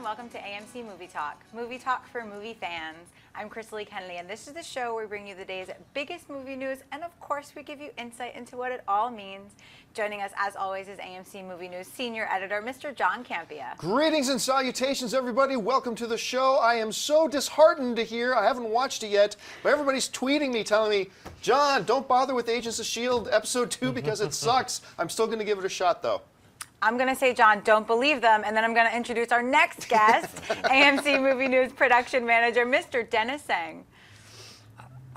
welcome to AMC Movie Talk for movie fans. I'm Crystal Kenley, and this is the show where we bring you the day's biggest movie news, and of course, we give you insight into what it all means. Joining us, as always, is AMC Movie News Senior Editor, Mr. John Campea. Greetings and salutations, everybody. Welcome to the show. I am so disheartened to hear, I haven't watched it yet, but everybody's tweeting me, telling me, John, don't bother with Agents of S.H.I.E.L.D. Episode 2 because it sucks. I'm still going to give it a shot, though. I'm going to say, John, don't believe them, and then I'm going to introduce our next guest, AMC Movie News Production Manager, Mr. Dennis Sang.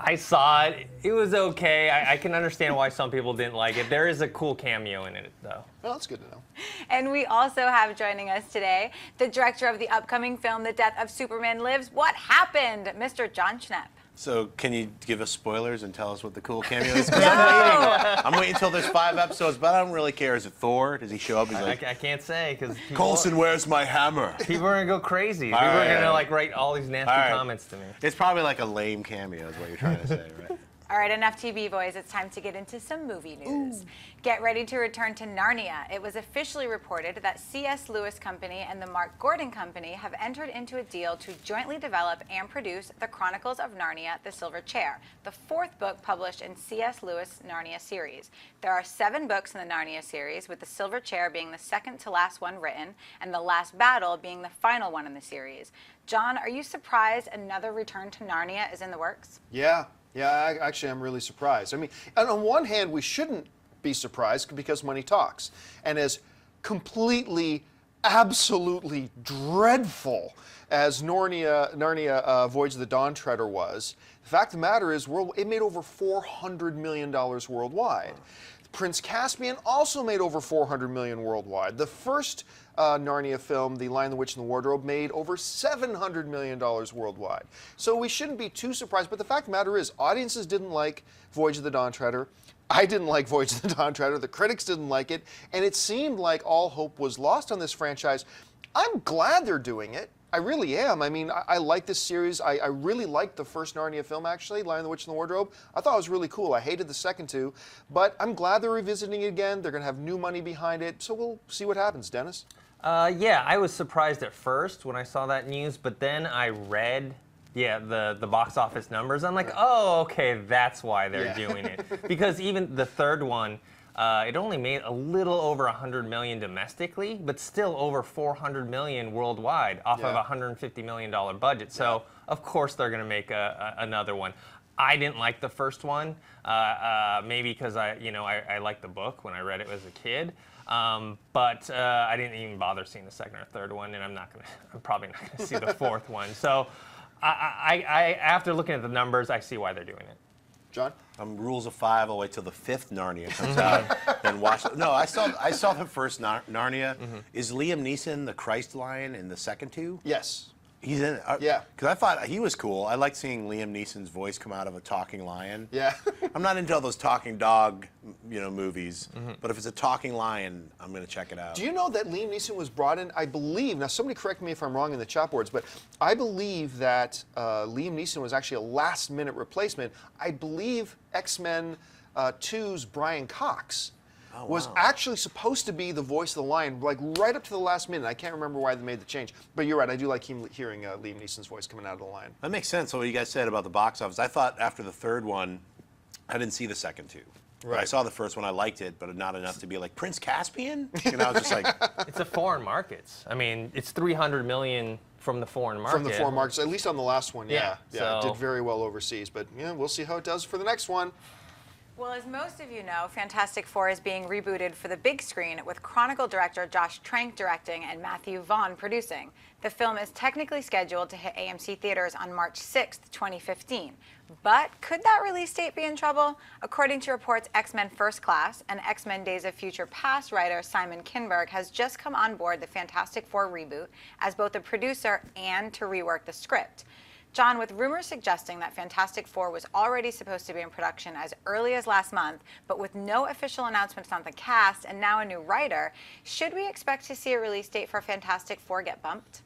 I saw it. It was okay. I can understand why some people didn't like it. There is a cool cameo in it, though. Well, that's good to know. And we also have joining us today the director of the upcoming film, The Death of Superman Lives. What happened? Mr. John Schnepp. So can you give us spoilers and tell us what the cool cameo is? Because I'm waiting until there's 5 episodes, but I don't really care. Is it Thor? Does he show up? He's like, I can't say because Coulson, where's my hammer? People are gonna go crazy. People are gonna like write all these nasty comments to me. It's probably like a lame cameo, is what you're trying to say, right? All right, enough TV boys. It's time to get into some movie news. Ooh. Get ready to return to Narnia. It was officially reported that C.S. Lewis Company and the Mark Gordon Company have entered into a deal to jointly develop and produce The Chronicles of Narnia: The Silver Chair, the 4th book published in C.S. Lewis' Narnia series. There are 7 books in the Narnia series, with The Silver Chair being the second to last one written, and The Last Battle being the final one in the series. John, are you surprised another return to Narnia is in the works? Yeah, actually, I'm really surprised. I mean, and on one hand, we shouldn't be surprised because money talks. And as completely, absolutely dreadful as Narnia Voyage of the Dawn Treader was, the fact of the matter is it made over $400 million worldwide. Prince Caspian also made over $400 million worldwide. The first Narnia film, The Lion, the Witch, and the Wardrobe, made over $700 million worldwide. So we shouldn't be too surprised, but the fact of the matter is, audiences didn't like Voyage of the Dawn Treader. I didn't like Voyage of the Dawn Treader. The critics didn't like it, and it seemed like all hope was lost on this franchise. I'm glad they're doing it. I really am. I mean, I like this series. I really liked the first Narnia film, actually, Lion, the Witch, and the Wardrobe. I thought it was really cool. I hated the second 2, but I'm glad they're revisiting it again. They're going to have new money behind it, so we'll see what happens. Dennis? Yeah, I was surprised at first when I saw that news, but then I read, the box office numbers. I'm like, oh, okay, that's why they're doing it. Because even the third one, it only made a little over $100 million domestically, but still over $400 million worldwide off of a $150 million budget. So, of course, they're going to make another one. I didn't like the first one, maybe because I liked the book when I read it as a kid. But I didn't even bother seeing the second or third one, and I'm probably not going to see the 4th one. So, I after looking at the numbers, I see why they're doing it. John? Rules of 5. I'll wait till the 5th Narnia comes out, then watch it. No, I saw the first Narnia. Is Liam Neeson the Christ Lion in the second 2? Yes. He's in it. Yeah. Because I thought he was cool. I like seeing Liam Neeson's voice come out of a talking lion. Yeah. I'm not into all those talking dog, movies. But if it's a talking lion, I'm going to check it out. Do you know that Liam Neeson was brought in, I believe, now somebody correct me if I'm wrong in the chat boards, but I believe that Liam Neeson was actually a last-minute replacement. I believe X-Men 2's Brian Cox was actually supposed to be the voice of the lion, like right up to the last minute. I can't remember why they made the change. But you're right, I do like hearing Liam Neeson's voice coming out of the lion. That makes sense. So what you guys said about the box office, I thought after the third one, I didn't see the second 2. Right. I saw the first one, I liked it, but not enough to be like, Prince Caspian? I was just like... It's a foreign markets. I mean, it's $300 million from the foreign market. From the foreign markets, at least on the last one, yeah. So... It did very well overseas, but we'll see how it does for the next one. Well, as most of you know, Fantastic Four is being rebooted for the big screen with Chronicle director Josh Trank directing and Matthew Vaughn producing. The film is technically scheduled to hit AMC theaters on March 6th, 2015. But could that release date be in trouble? According to reports, X-Men First Class and X-Men Days of Future Past writer Simon Kinberg has just come on board the Fantastic Four reboot as both a producer and to rework the script. John, with rumors suggesting that Fantastic Four was already supposed to be in production as early as last month, but with no official announcements on the cast and now a new writer, should we expect to see a release date for Fantastic Four get bumped?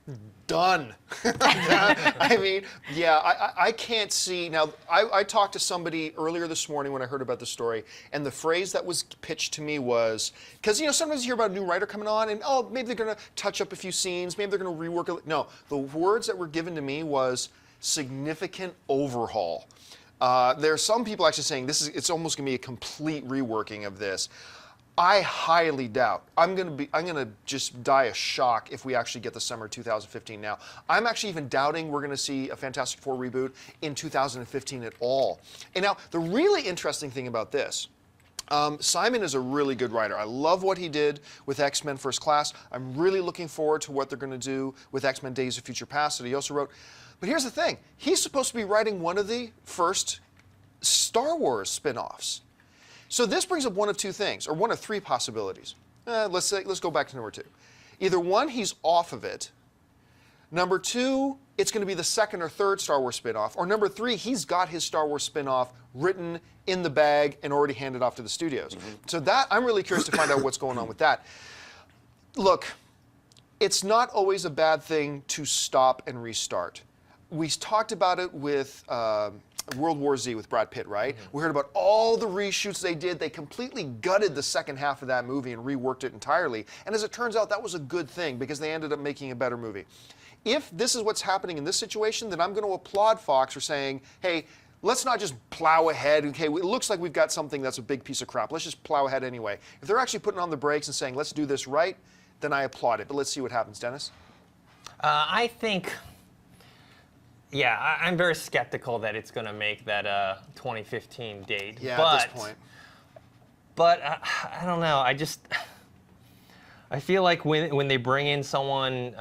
done. I mean, yeah, I can't see. Now, I talked to somebody earlier this morning when I heard about the story, and the phrase that was pitched to me was, because, sometimes you hear about a new writer coming on, and, oh, maybe they're going to touch up a few scenes, maybe they're going to rework it. No, the words that were given to me was significant overhaul. There are some people actually saying it's almost going to be a complete reworking of this. I highly doubt. I'm gonna just die of shock if we actually get the summer 2015 now. I'm actually even doubting we're gonna see a Fantastic Four reboot in 2015 at all. And now, the really interesting thing about this, Simon is a really good writer. I love what he did with X-Men First Class. I'm really looking forward to what they're gonna do with X-Men Days of Future Past that he also wrote. But here's the thing, he's supposed to be writing one of the first Star Wars spin-offs. So this brings up one of two things, or one of three possibilities. Let's go back to number two. Either one, he's off of it. Number two, it's going to be the second or third Star Wars spinoff. Or number three, he's got his Star Wars spinoff written in the bag and already handed off to the studios. So that, I'm really curious to find out what's going on with that. Look, it's not always a bad thing to stop and restart. We talked about it with World War Z with Brad Pitt, right? We heard about all the reshoots they did. They completely gutted the second half of that movie and reworked it entirely. And as it turns out, that was a good thing because they ended up making a better movie. If this is what's happening in this situation, then I'm going to applaud Fox for saying, hey, let's not just plow ahead. Okay, it looks like we've got something that's a big piece of crap. Let's just plow ahead anyway. If they're actually putting on the brakes and saying, let's do this right, then I applaud it. But let's see what happens. Dennis? I think... Yeah, I'm very skeptical that it's going to make that 2015 date. Yeah, but, at this point. But I don't know. I feel like when they bring in someone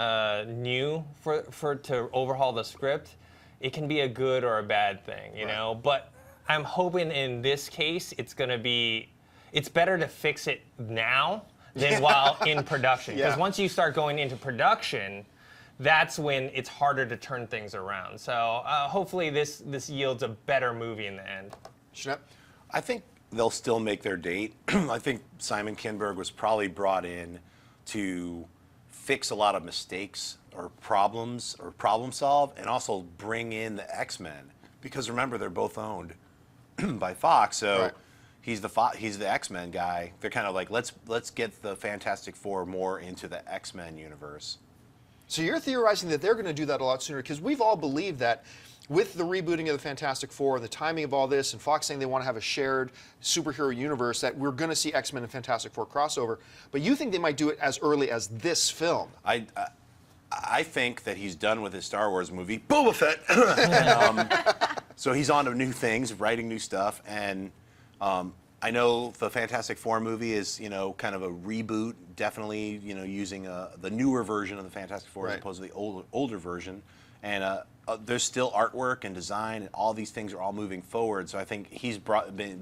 new to overhaul the script, it can be a good or a bad thing, you know. But I'm hoping in this case it's better to fix it now than while in production. Because once you start going into production, that's when it's harder to turn things around. So hopefully this yields a better movie in the end. Schnepp? I think they'll still make their date. I think Simon Kinberg was probably brought in to fix a lot of mistakes or problems or problem solve and also bring in the X-Men. Because remember, they're both owned by Fox, so he's the X-Men guy. They're kind of like, let's get the Fantastic Four more into the X-Men universe. So you're theorizing that they're going to do that a lot sooner, because we've all believed that with the rebooting of the Fantastic Four and the timing of all this, and Fox saying they want to have a shared superhero universe, that we're going to see X-Men and Fantastic Four crossover. But you think they might do it as early as this film? I think that he's done with his Star Wars movie, Boba Fett. So he's on to new things, writing new stuff, and I know the Fantastic Four movie is, kind of a reboot, definitely, using the newer version of the Fantastic Four as opposed to the older version. And there's still artwork and design, and all these things are all moving forward. So I think he's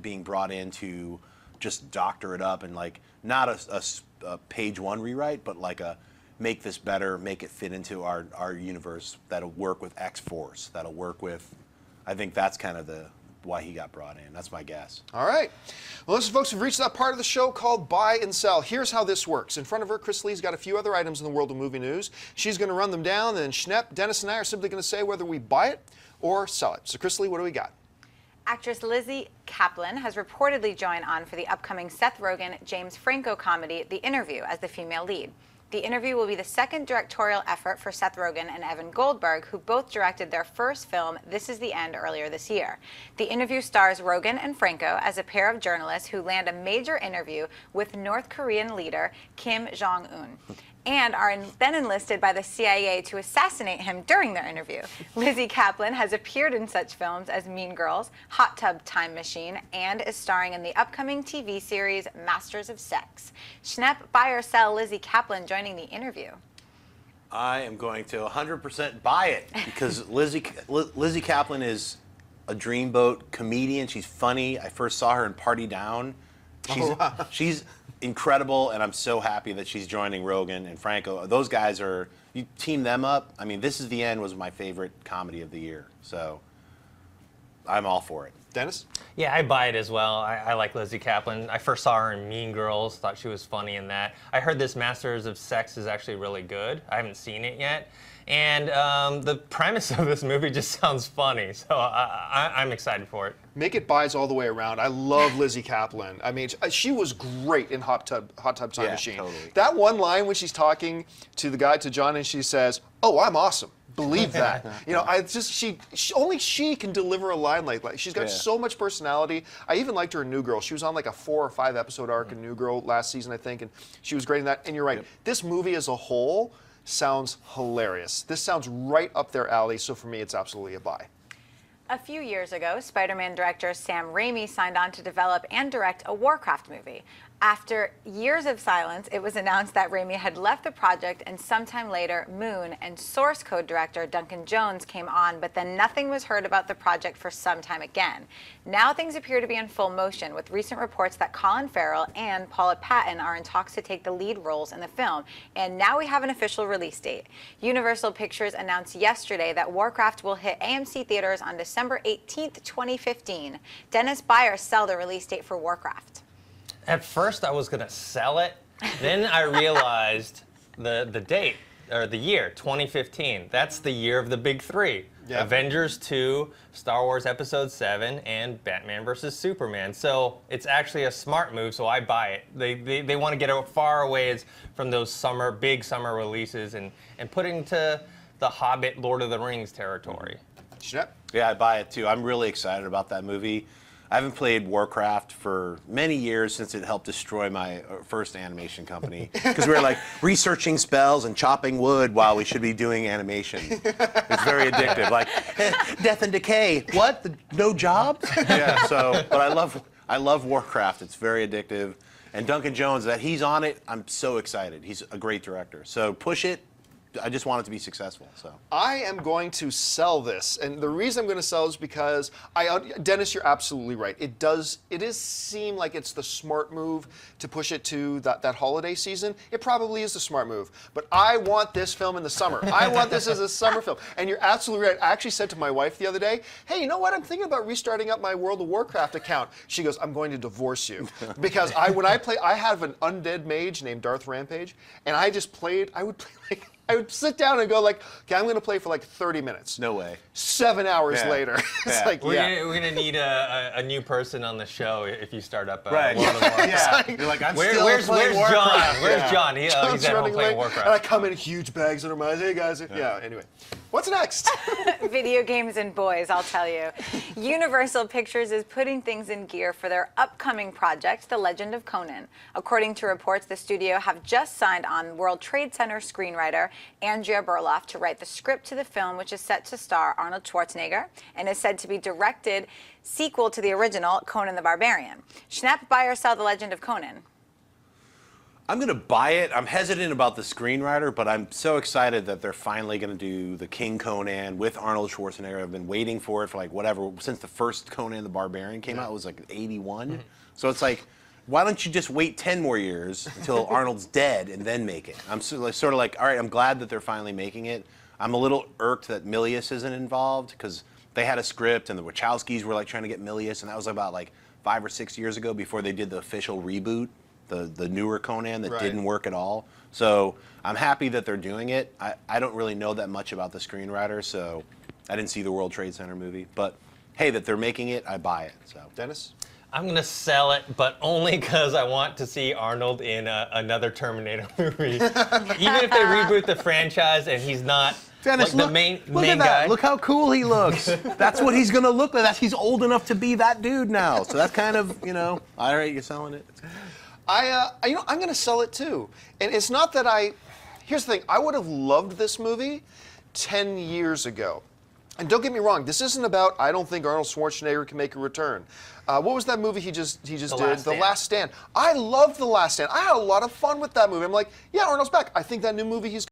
being brought in to just doctor it up and not a page one rewrite, but make this better, make it fit into our universe. That'll work with X-Force. That'll work with. I think that's kind of why he got brought in. That's my guess. All right. Well, listen, folks, we've reached that part of the show called Buy and Sell. Here's how this works. In front of her, Chris Lee's got a few other items in the world of movie news. She's going to run them down, and Schnepp, Dennis, and I are simply going to say whether we buy it or sell it. So, Chris Lee, what do we got? Actress Lizzy Caplan has reportedly joined on for the upcoming Seth Rogen, James Franco comedy, The Interview, as the female lead. The Interview will be the second directorial effort for Seth Rogen and Evan Goldberg, who both directed their first film, This Is the End, earlier this year. The Interview stars Rogen and Franco as a pair of journalists who land a major interview with North Korean leader Kim Jong-un, and are then enlisted by the CIA to assassinate him during their interview. Lizzy Caplan has appeared in such films as Mean Girls, Hot Tub Time Machine, and is starring in the upcoming TV series Masters of Sex. Schnepp, buy or sell Lizzy Caplan joining The Interview? I am going to 100% buy it because Lizzy Caplan is a dreamboat comedian. She's funny. I first saw her in Party Down. She's incredible, and I'm so happy that she's joining Rogen and Franco. Those guys you team them up. I mean, This Is the End was my favorite comedy of the year, so I'm all for it. Dennis? Yeah, I buy it as well. I like Lizzy Caplan. I first saw her in Mean Girls, thought she was funny in that. I heard this Masters of Sex is actually really good. I haven't seen it yet. And the premise of this movie just sounds funny, so I'm excited for it. Make it buys all the way around. I love Lizzy Caplan. I mean, she was great in Hot Tub Time Machine. Totally. That one line when she's talking to the guy, to John, and she says, "Oh, I'm awesome." Believe that. You know, only she can deliver a line like that. She's got so much personality. I even liked her in New Girl. She was on like a 4 or 5 episode arc in New Girl last season, I think, and she was great in that. And you're right. Yep. This movie as a whole sounds hilarious. This sounds right up their alley, so for me, it's absolutely a buy. A few years ago, Spider-Man director Sam Raimi signed on to develop and direct a Warcraft movie. After years of silence, it was announced that Raimi had left the project, and sometime later, Moon and Source Code director Duncan Jones came on, but then nothing was heard about the project for some time again. Now things appear to be in full motion, with recent reports that Colin Farrell and Paula Patton are in talks to take the lead roles in the film, and now we have an official release date. Universal Pictures announced yesterday that Warcraft will hit AMC theaters on December 18th, 2015. Dennis, buy or sell the release date for Warcraft? At first, I was going to sell it. Then I realized the date, or the year, 2015. That's the year of the big three. Yeah. Avengers 2, Star Wars Episode 7, and Batman vs. Superman. So it's actually a smart move, so I buy it. They want to get it far away from those big summer releases and put it into the Hobbit, Lord of the Rings territory. Yeah, I buy it too. I'm really excited about that movie. I haven't played Warcraft for many years since it helped destroy my first animation company. Because we were like researching spells and chopping wood while we should be doing animation. It's very addictive. Like, death and decay. What? No jobs? Yeah, so, but I love Warcraft. It's very addictive. And Duncan Jones, that he's on it, I'm so excited. He's a great director. So push it. I just want it to be successful. So I am going to sell this, and the reason I'm going to sell is because Dennis, you're absolutely right. It is seem like it's the smart move to push it to that holiday season. It probably is the smart move, but I want this film in the summer. I want this as a summer film, and you're absolutely right. I actually said to my wife the other day, "Hey, you know what? I'm thinking about restarting up my World of Warcraft account." She goes, "I'm going to divorce you," because when I play, I have an undead mage named Darth Rampage, and I just played. I would sit down and go like, "Okay, I'm going to play for like 30 minutes." No way. 7 hours later. It's like, we're going to need a new person on the show if you start up right. World of Warcraft. Yeah. You're like, where's John? Where's John? He's at home playing Warcraft. And I come in huge bags under my eyes. "Hey, guys." Yeah, anyway. What's next? Video games and boys, I'll tell you. Universal Pictures is putting things in gear for their upcoming project, The Legend of Conan. According to reports, the studio have just signed on World Trade Center screenwriter Andrea Berloff to write the script to the film, which is set to star Arnold Schwarzenegger and is said to be directed sequel to the original Conan the Barbarian. Schnepp, buy or sell The Legend of Conan? I'm going to buy it. I'm hesitant about the screenwriter, but I'm so excited that they're finally going to do the King Conan with Arnold Schwarzenegger. I've been waiting for it for like whatever, since the first Conan the Barbarian came out. It was like 81. So it's like, why don't you just wait 10 more years until Arnold's dead and then make it? I'm sort of like, all right, I'm glad that they're finally making it. I'm a little irked that Milius isn't involved, because they had a script and the Wachowskis were like trying to get Milius, and that was about like 5 or 6 years ago before they did the official reboot. The newer Conan that didn't work at all. So I'm happy that they're doing it. I don't really know that much about the screenwriter, so I didn't see the World Trade Center movie. But hey, that they're making it, I buy it. So Dennis? I'm going to sell it, but only because I want to see Arnold in another Terminator movie. Even if they reboot the franchise and he's not Dennis, like the main guy. That. Look how cool he looks. That's what he's going to look like. He's old enough to be that dude now. So that's kind of, all right, you're selling it. I'm going to sell it too. And it's not that here's the thing, I would have loved this movie 10 years ago. And don't get me wrong, this isn't about, I don't think Arnold Schwarzenegger can make a return. What was that movie he just did? The Last Stand. I loved The Last Stand. I had a lot of fun with that movie. I'm like, yeah, Arnold's back. I think that new movie he's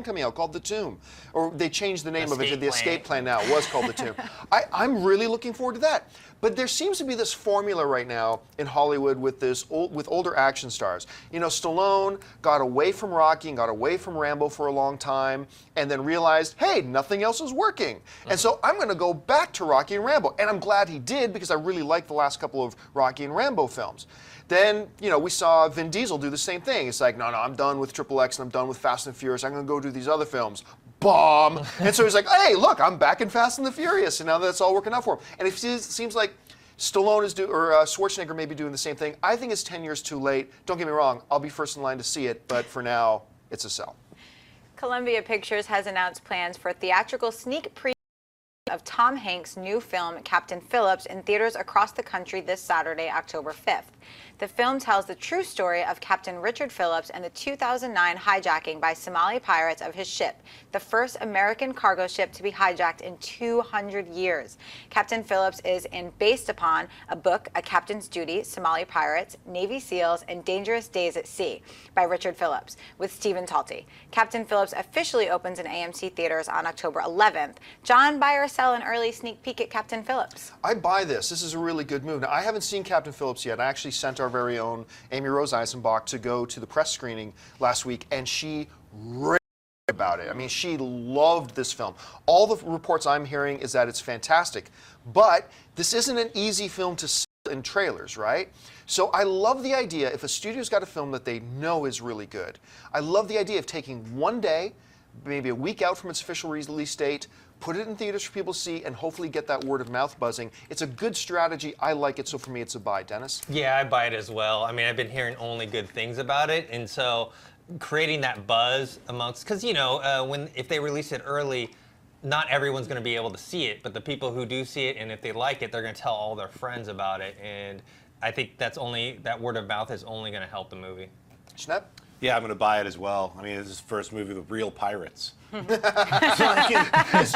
coming out called The Tomb, or they changed the name of it to The Escape Plan now. It was called The Tomb. I'm really looking forward to that. But there seems to be this formula right now in Hollywood with older action stars. Stallone got away from Rocky and got away from Rambo for a long time, and then realized, hey, nothing else is working. And so I'm going to go back to Rocky and Rambo. And I'm glad he did, because I really liked the last couple of Rocky and Rambo films. Then, we saw Vin Diesel do the same thing. It's like, no, I'm done with XXX and I'm done with Fast and Furious. I'm going to go do these other films. bomb. And so he's like, hey, look, I'm back in Fast and the Furious, and now that's all working out for him. And it seems like Stallone is Schwarzenegger may be doing the same thing. I think it's 10 years too late. Don't get me wrong, I'll be first in line to see it, but for now, it's a sell. Columbia Pictures has announced plans for a theatrical sneak preview of Tom Hanks' new film, Captain Phillips, in theaters across the country this Saturday, October 5th. The film tells the true story of Captain Richard Phillips and the 2009 hijacking by Somali pirates of his ship, the first American cargo ship to be hijacked in 200 years. Captain Phillips is based upon a book, A Captain's Duty, Somali Pirates, Navy SEALs, and Dangerous Days at Sea by Richard Phillips with Stephen Talty. Captain Phillips officially opens in AMC theaters on October 11th. John, buy or sell an early sneak peek at Captain Phillips? I buy this. This is a really good move. Now, I haven't seen Captain Phillips yet. I actually sent our very own Amy Rose Eisenbach to go to the press screening last week, and she raved about it. I mean, she loved this film. All the reports I'm hearing is that it's fantastic, but this isn't an easy film to sell in trailers, right? So I love the idea, if a studio's got a film that they know is really good, I love the idea of taking one day, maybe a week out from its official release date, put it in theaters for people to see, and hopefully get that word of mouth buzzing. It's a good strategy. I like it, so for me, it's a buy. Dennis? Yeah, I buy it as well. I mean, I've been hearing only good things about it, and so creating that buzz amongst, because if they release it early, not everyone's going to be able to see it, but the people who do see it, and if they like it, they're going to tell all their friends about it, and I think that word of mouth is only going to help the movie. Schnepp? Yeah, I'm going to buy it as well. I mean, this is the first movie with real pirates. Is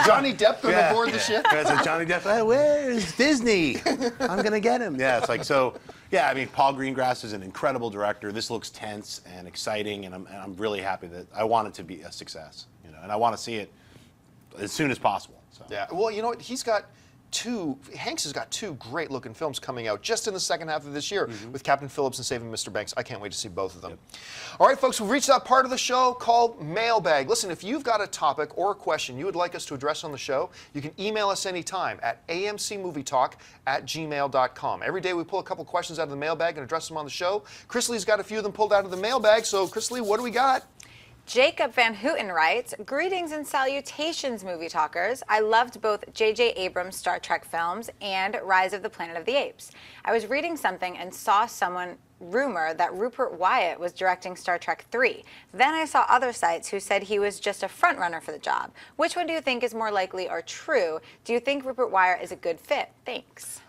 Johnny Depp going to board the ship? It's Johnny Depp. Hey, where's Disney? I'm going to get him. Yeah, it's like, so, yeah, I mean, Paul Greengrass is an incredible director. This looks tense and exciting, and I'm really happy that I want it to be a success, and I want to see it as soon as possible. So. Yeah, well, you know what? Hanks has got two great looking films coming out just in the second half of this year with Captain Phillips and Saving Mr. Banks. I can't wait to see both of them. Yep. All right, folks, we've reached that part of the show called Mailbag. Listen, if you've got a topic or a question you would like us to address on the show, you can email us anytime at amcmovietalk@gmail.com. Every day we pull a couple questions out of the mailbag and address them on the show. Chris Lee's got a few of them pulled out of the mailbag, so Chris Lee, what do we got? Jacob Van Houten writes, greetings and salutations, movie talkers. I loved both J.J. Abrams' Star Trek films and Rise of the Planet of the Apes. I was reading something and saw someone rumor that Rupert Wyatt was directing Star Trek 3. Then I saw other sites who said he was just a frontrunner for the job. Which one do you think is more likely or true? Do you think Rupert Wyatt is a good fit? Thanks.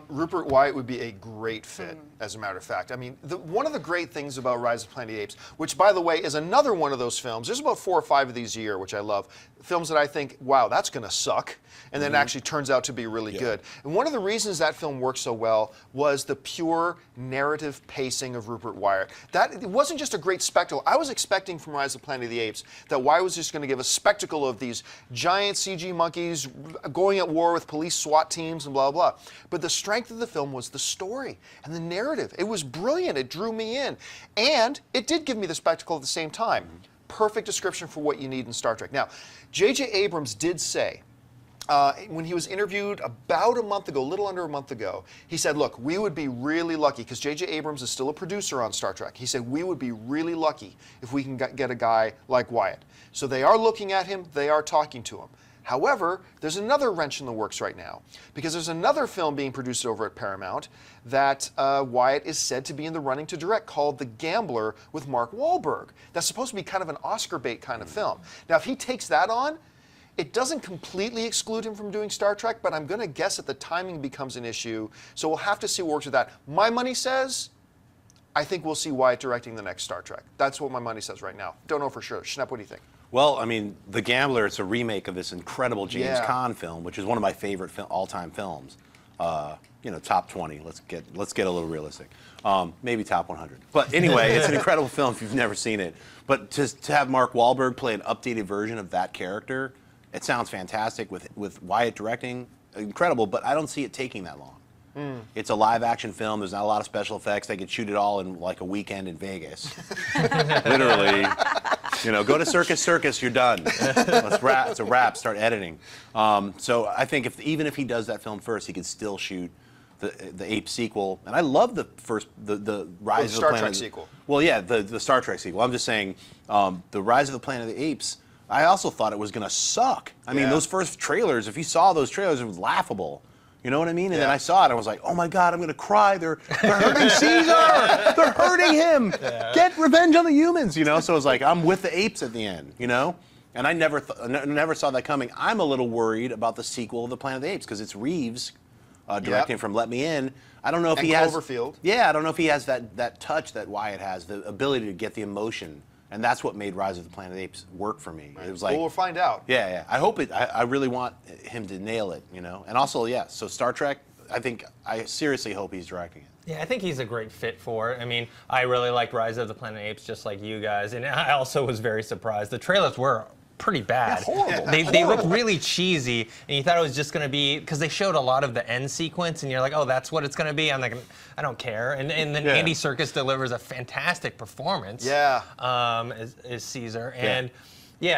Rupert Wyatt would be a great fit, as a matter of fact. I mean, one of the great things about Rise of the Planet of the Apes, which, by the way, is another one of those films, there's about 4 or 5 of these a year, which I love, films that I think, wow, that's going to suck, and then actually turns out to be really good. And one of the reasons that film worked so well was the pure narrative pacing of Rupert Wyatt. It wasn't just a great spectacle. I was expecting from Rise of the Planet of the Apes that Wyatt was just going to give a spectacle of these giant CG monkeys going at war with police SWAT teams and blah, blah. But the strength of the film was the story and the narrative. It was brilliant. It drew me in. And it did give me the spectacle at the same time. Perfect description for what you need in Star Trek. Now, J.J. Abrams did say, when he was interviewed about a month ago, a little under a month ago, he said, look, we would be really lucky, because J.J. Abrams is still a producer on Star Trek. He said, we would be really lucky if we can get a guy like Wyatt. So they are looking at him. They are talking to him. However, there's another wrench in the works right now, because there's another film being produced over at Paramount that Wyatt is said to be in the running to direct, called The Gambler with Mark Wahlberg. That's supposed to be kind of an Oscar bait kind of film. Now, if he takes that on, it doesn't completely exclude him from doing Star Trek, but I'm going to guess that the timing becomes an issue, so we'll have to see what works with that. My money says, I think we'll see Wyatt directing the next Star Trek. That's what my money says right now. Don't know for sure. Schnepp, what do you think? Well, I mean, The Gambler, it's a remake of this incredible James Caan film, which is one of my favorite all-time films. Top 20. Let's get a little realistic. Maybe top 100. But anyway, it's an incredible film if you've never seen it. But to have Mark Wahlberg play an updated version of that character, it sounds fantastic with Wyatt directing. Incredible, but I don't see it taking that long. It's a live-action film. There's not a lot of special effects. They could shoot it all in like a weekend in Vegas. Literally. Go to Circus, you're done. It's a wrap. Start editing. So I think even if he does that film first, he could still shoot the Ape sequel. And I love the Rise of the Planet. Star Trek sequel. Well, yeah, the Star Trek sequel. I'm just saying the Rise of the Planet of the Apes. I also thought it was going to suck. I mean, those first trailers, if you saw those trailers, it was laughable. You know what I mean? And then I saw it, I was like, oh my God, I'm going to cry. They're hurting Caesar. They're hurting him. Get revenge on the humans, you know? So it was like, I'm with the apes at the end, you know? And I never saw that coming. I'm a little worried about the sequel of the Planet of the Apes because it's Reeves directing from Let Me In. I don't know if he has Cloverfield. Yeah, I don't know if he has that touch that Wyatt has, the ability to get the emotion. And that's what made Rise of the Planet of the Apes work for me. It was like, well, we'll find out. Yeah. I hope it. I really want him to nail it, you know. And also, so Star Trek. I seriously hope he's directing it. Yeah, I think he's a great fit for it. I mean, I really liked Rise of the Planet of the Apes, just like you guys, and I also was very surprised. The trailers were pretty bad. Yeah, horrible. They looked really cheesy, and you thought it was just going to be, because they showed a lot of the end sequence, and you're like, oh, that's what it's going to be. I'm like, I don't care. And then Andy Serkis delivers a fantastic performance. As Caesar. And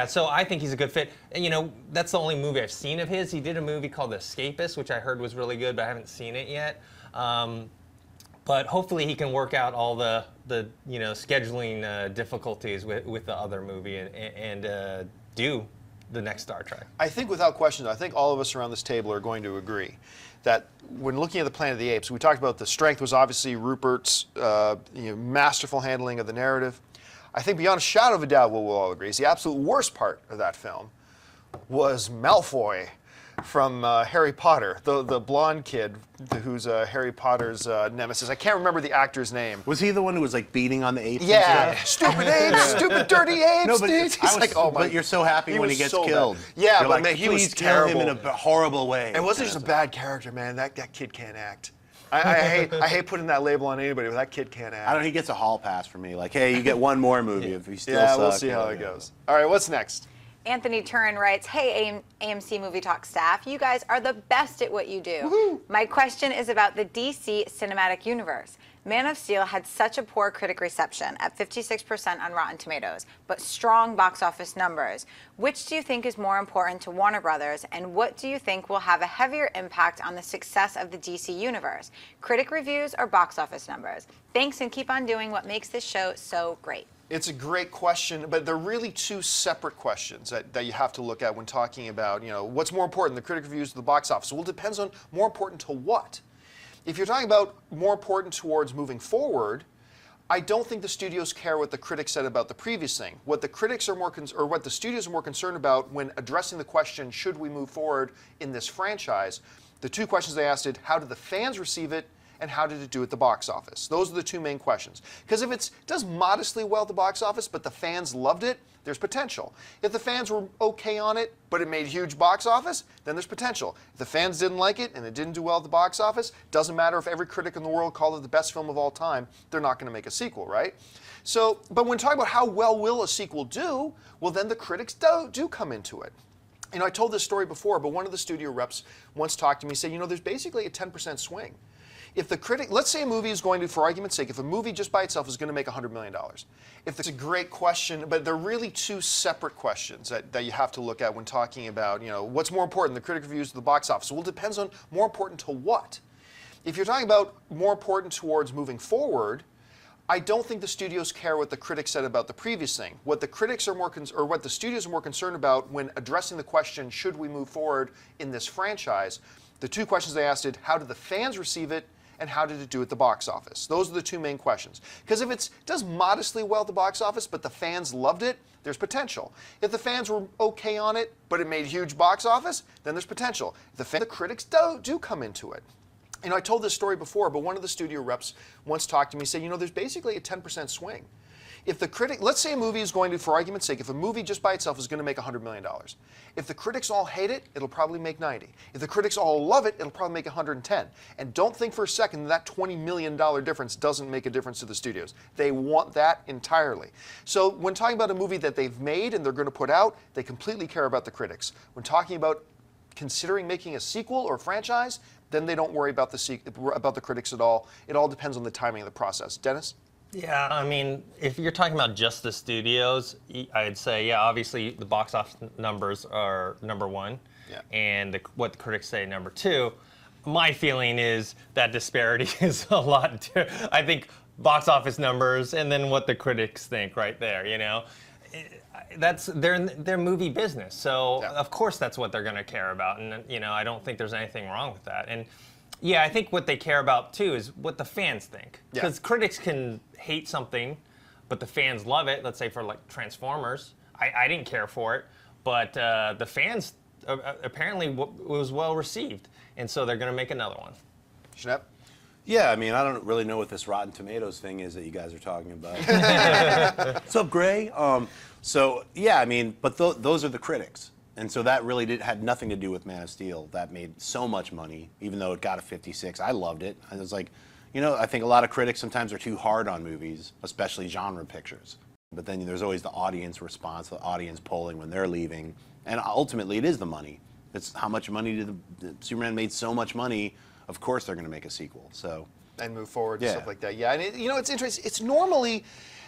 so I think he's a good fit. And, you know, that's the only movie I've seen of his. He did a movie called The Escapist, which I heard was really good, but I haven't seen it yet. But hopefully he can work out all the scheduling difficulties with the other movie and do the next Star Trek. I think without question, I think all of us around this table are going to agree that when looking at the Planet of the Apes, we talked about the strength was obviously Rupert's masterful handling of the narrative. I think beyond a shadow of a doubt, what we'll all agree is the absolute worst part of that film was Malfoy from Harry Potter, the blonde kid who's Harry Potter's nemesis. I can't remember the actor's name. Was he the one who was like beating on the apes? Yeah, stupid apes, stupid dirty apes. No, but He's like, oh my. But you're so happy when he gets killed. Bad. Yeah, you're but like, man, he was please kill terrible. him in a horrible way. It wasn't just a bad character, man. That kid can't act. I hate putting that label on anybody, but that kid can't act. I don't know. He gets a hall pass from me. Like, hey, you get one more movie if you still suck. We'll see how it goes. All right, what's next? Anthony Turin writes, hey, AMC Movie Talk staff, you guys are the best at what you do. Woo-hoo. My question is about the DC cinematic universe. Man of Steel had such a poor critic reception at 56% on Rotten Tomatoes, but strong box office numbers. Which do you think is more important to Warner Brothers, and what do you think will have a heavier impact on the success of the DC universe? Critic reviews or box office numbers? Thanks, and keep on doing what makes this show so great. It's a great question, but they're really two separate questions that you have to look at when talking about, what's more important, the critic reviews or the box office? Well, it depends on more important to what. If you're talking about more important towards moving forward, I don't think the studios care what the critics said about the previous thing. What the critics are what the studios are more concerned about when addressing the question, should we move forward in this franchise? The two questions they asked is, how did the fans receive it? And how did it do at the box office? Those are the two main questions. Because if it does modestly well at the box office, but the fans loved it, there's potential. If the fans were okay on it, but it made huge box office, then there's potential. If the fans didn't like it and it didn't do well at the box office, doesn't matter if every critic in the world called it the best film of all time, they're not going to make a sequel, right? So, but when talking about how well will a sequel do, well, then the critics do come into it. I told this story before, but one of the studio reps once talked to me and said, there's basically a 10% swing. If the critic, let's say a movie is going to, for argument's sake, if a movie just by itself is going to make $100 million, if it's a great question, but they're really two separate questions that you have to look at when talking about, what's more important, the critic reviews or the box office? Well, it depends on more important to what. If you're talking about more important towards moving forward, I don't think the studios care what the critics said about the previous thing. What the critics are what the studios are more concerned about when addressing the question, should we move forward in this franchise? The two questions they asked is, how did the fans receive it? And how did it do at the box office? Those are the two main questions. Because if it does modestly well at the box office, but the fans loved it, there's potential. If the fans were okay on it, but it made huge box office, then there's potential. The critics do come into it. I told this story before, but one of the studio reps once talked to me and said, there's basically a 10% swing. If the critic, let's say a movie is going to, for argument's sake, if a movie just by itself is going to make $100 million, if the critics all hate it, it'll probably make 90. If the critics all love it, it'll probably make 110. And don't think for a second that $20 million difference doesn't make a difference to the studios. They want that entirely. So when talking about a movie that they've made and they're going to put out, they completely care about the critics. When talking about considering making a sequel or a franchise, then they don't worry about the critics at all. It all depends on the timing of the process. Dennis? Yeah, I mean, if you're talking about just the studios, I'd say, obviously the box office numbers are number one, and what the critics say number two. My feeling is that disparity is a lot. I think box office numbers and then what the critics think right there, that's their movie business. So Yeah. of course that's what they're going to care about, and I don't think there's anything wrong with that. And yeah, I think what they care about too is what the fans think, Yeah. because critics can hate something, but the fans love it. Let's say for like Transformers, I didn't care for it, but the fans apparently was well received, and so they're going to make another one. Schnepp? Yeah, I mean, I don't really know what this Rotten Tomatoes thing is that you guys are talking about. What's up, Gray? So, yeah, I mean, but those are the critics. And so that really had nothing to do with Man of Steel. That made so much money, even though it got a 56. I loved it. I was like, I think a lot of critics sometimes are too hard on movies, especially genre pictures. But then there's always the audience response, the audience polling when they're leaving. And ultimately, it is the money. It's how much money did Superman made so much money. Of course, they're going to make a sequel. So And move forward and Yeah. stuff like that. Yeah, and it's interesting. It's normally,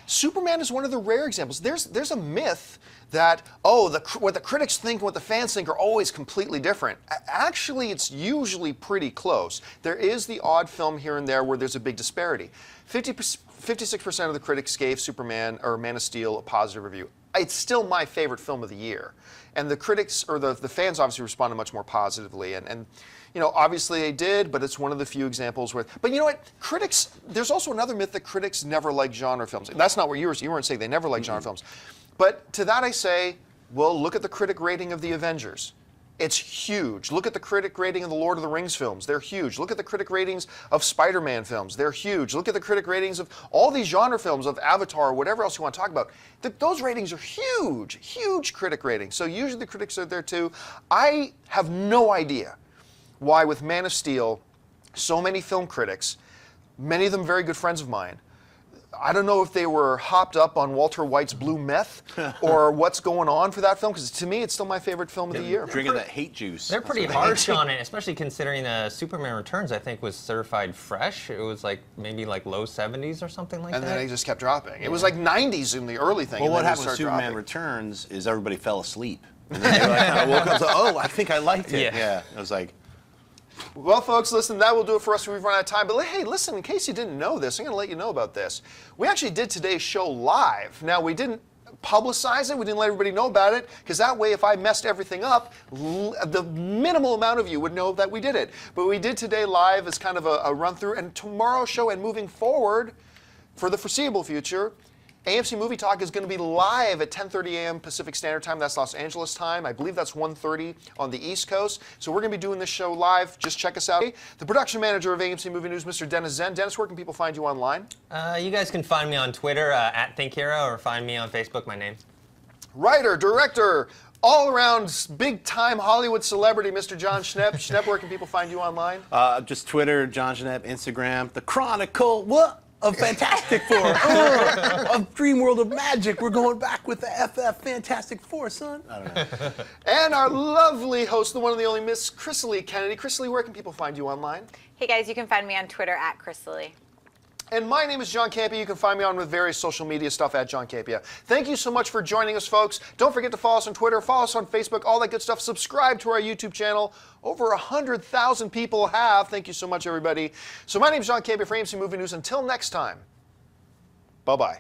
Superman is one of the rare examples. There's a myth that, what the critics think and what the fans think are always completely different. Actually, it's usually pretty close. There is the odd film here and there where there's a big disparity. 56% of the critics gave Superman or Man of Steel a positive review. It's still my favorite film of the year. And the critics, or the fans obviously responded much more positively. And obviously they did, but it's one of the few examples where, but you know what, critics, there's also another myth that critics never like genre films. That's not what you weren't saying they never like genre films. But to that I say, well, look at the critic rating of The Avengers. It's huge. Look at the critic rating of the Lord of the Rings films. They're huge. Look at the critic ratings of Spider-Man films. They're huge. Look at the critic ratings of all these genre films, of Avatar, or whatever else you want to talk about. Those ratings are huge, huge critic ratings. So usually the critics are there too. I have no idea why with Man of Steel, so many film critics, many of them very good friends of mine, I don't know if they were hopped up on Walter White's blue meth or what's going on for that film, because to me it's still my favorite film of the year. drinking that hate juice. They're pretty harsh on it, especially considering Superman Returns, I think, was certified fresh. It was like maybe like low 70s or something like And that. then they just kept dropping. It was like 90s in the early thing. Well, and what then it happened with started Superman dropping. Returns is everybody fell asleep. And then they like, kind of woke up and said, oh, I think I liked it. Yeah. It was like, Well, folks, listen, that will do it for us. We've run out of time. But hey, listen, in case you didn't know this, I'm going to let you know about this. We actually did today's show live. Now, we didn't publicize it. We didn't let everybody know about it, because that way, if I messed everything up, the minimal amount of you would know that we did it. But we did today live as kind of a run-through. And tomorrow's show and moving forward for the foreseeable future, AMC Movie Talk is going to be live at 10:30 a.m. Pacific Standard Time. That's Los Angeles time. I believe that's 1:30 on the East Coast. So we're going to be doing this show live. Just check us out. The production manager of AMC Movie News, Mr. Dennis Zen. Dennis, where can people find you online? You guys can find me on Twitter at ThinkHero, or find me on Facebook, my name. Writer, director, all-around big-time Hollywood celebrity, Mr. John Schnepp. Schnepp, where can people find you online? just Twitter, John Jeanette, Instagram, The Chronicle, what? Of Fantastic Four, of Dream World of Magic. We're going back with the FF Fantastic Four, son. I don't know. And our lovely host, the one and the only Miss Chrisley Kennedy. Chrisley, where can people find you online? Hey guys, you can find me on Twitter at Chrisley. And my name is John Campea. You can find me on with various social media stuff at John Campea. Thank you so much for joining us, folks. Don't forget to follow us on Twitter, follow us on Facebook, all that good stuff. Subscribe to our YouTube channel. Over 100,000 people have. Thank you so much, everybody. So my name is John Campea for AMC Movie News. Until next time, bye-bye.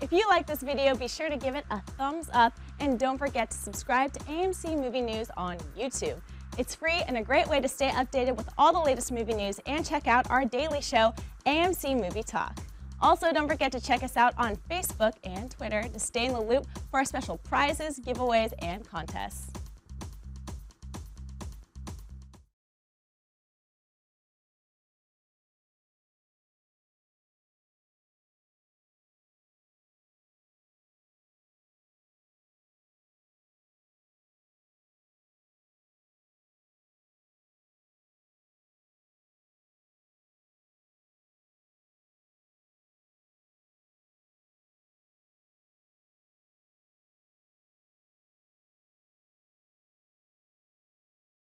If you like this video, be sure to give it a thumbs up, and don't forget to subscribe to AMC Movie News on YouTube. It's free and a great way to stay updated with all the latest movie news, and check out our daily show, AMC Movie Talk. Also, don't forget to check us out on Facebook and Twitter to stay in the loop for our special prizes, giveaways, and contests.